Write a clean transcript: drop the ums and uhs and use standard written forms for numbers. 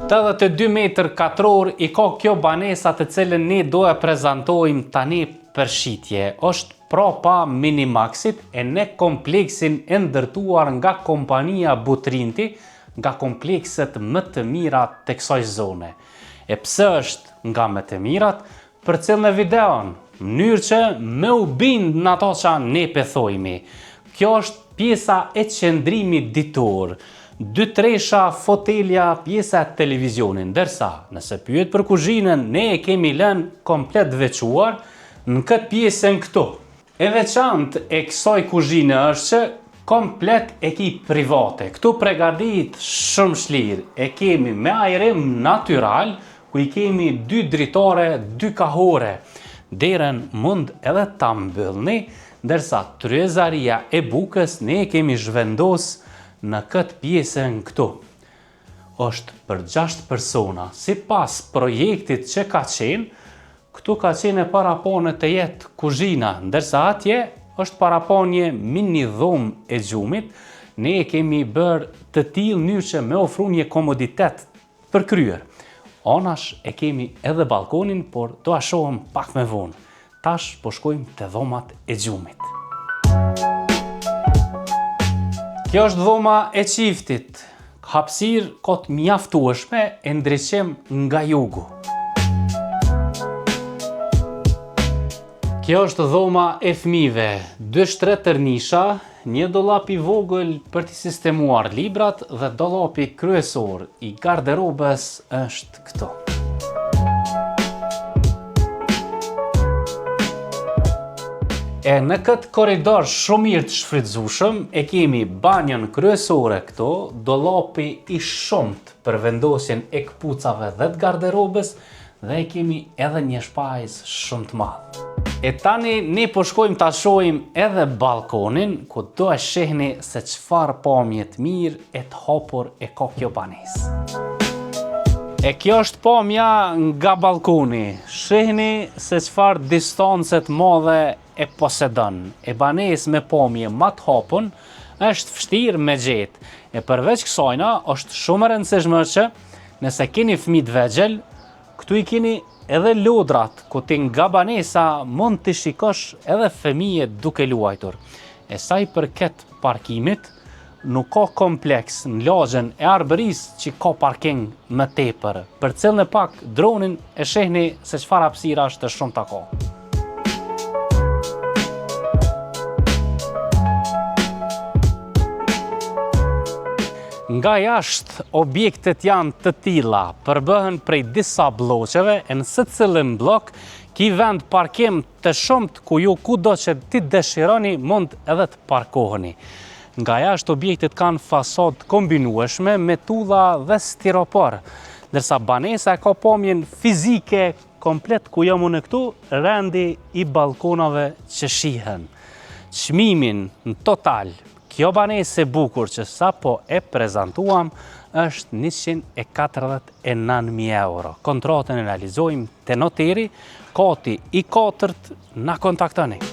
82 metër katror i ka kjo banesa të cilën ne do e prezentojmë tani për shitje. Është prapa Minimaxit e ne kompleksin e ndërtuar nga kompania Butrinti, nga komplekset më të mira të kësaj zone. E pse është nga më të mirat? Për cilën e videon, mënyrë që me u bind në ato që ne pëthojmi. Kjo është pjesa e qëndrimit ditor, 2 tresha fotelja, pjesa e televizionin, ndërsa nëse pyet për kuzhinën, ne e kemi lënë komplet veçuar në këtë pjesën këtu. E veçantë e kësaj kuzhine është që komplet ekip private. Këtu pregadit shumë shlirë, e kemi me ajrim natyral, ku i kemi 2 dritare, 2 kahore. Derën mund edhe ta mbyllni, ndërsa tryezaria e bukës ne kemi zhvendos në këtë pjesën këtu. Është për 6 persona. Sipas projektit që ka qenë, këtu ka qenë e parapone të jetë kuzhina, ndërsa atje është parapone mini dhomë e gjumit. Ne kemi bërë të tillë mënyrë që me ofru një komoditet për kryer. Anash e kemi edhe balkonin, por do a shohëm pak me vonë. Tash po shkojmë te dhomat e gjumit. Kjo është dhoma e qiftit. Hapësirë kot mjaftueshme e ndriçim nga jugu. Kjo është dhoma e fëmijëve, 2 shtretër nisha, 1 dollap i vogël për të sistemuar librat dhe dollapi kryesor i garderobës është këtu. E në këtë korridor shumë mirë të shfrytzueshëm e kemi banjën kryesore këtu, dollapi i shumt për vendosjen e këpucave dhe të garderobës dhe e kemi edhe një shpajzë shumë të madhe. E tani ne po shkojmë ta shohim edhe balkonin, ku do e shihni se çfarë pamje të mirë e të hapur e ka kjo banesë. E kjo është pamja nga balkoni. Shihni se çfarë distancë të madhe e posedon. E banesë me pamje më të hapun është vështirë me gjetë. E përveç kësajna është shumë e rëndësishme që nëse keni fëmijë të vegjël, këtu i keni edhe lodrat, ku ti nga banesa mund të shikosh edhe fëmijët duke luajtur. E sa i përket parkimit, nuk ka kompleks në lagjen e arbërisë që ka parking më tepër. Për cilën e pak dronin e shihni se çfarë hapësira është shumë ta ka. Nga jashtë, objektet janë të tilla, përbëhen prej disa bloqeve e në secilin blok ki vend parkim të shumt ku ju kudo që ti dëshironi mund edhe të parkoheni. Nga jashtë objektet kanë fasadë kombinueshme me tulla dhe stiropor, ndërsa banesa ka pamjen fizike komplet ku jam unë këtu, rendi i balkonave që shihen. Çmimin në total, kjo banesë e bukur që sapo e prezantuam është 149.000 euro. Kontratën e realizojmë te noteri, kati i 4 na kontaktoni.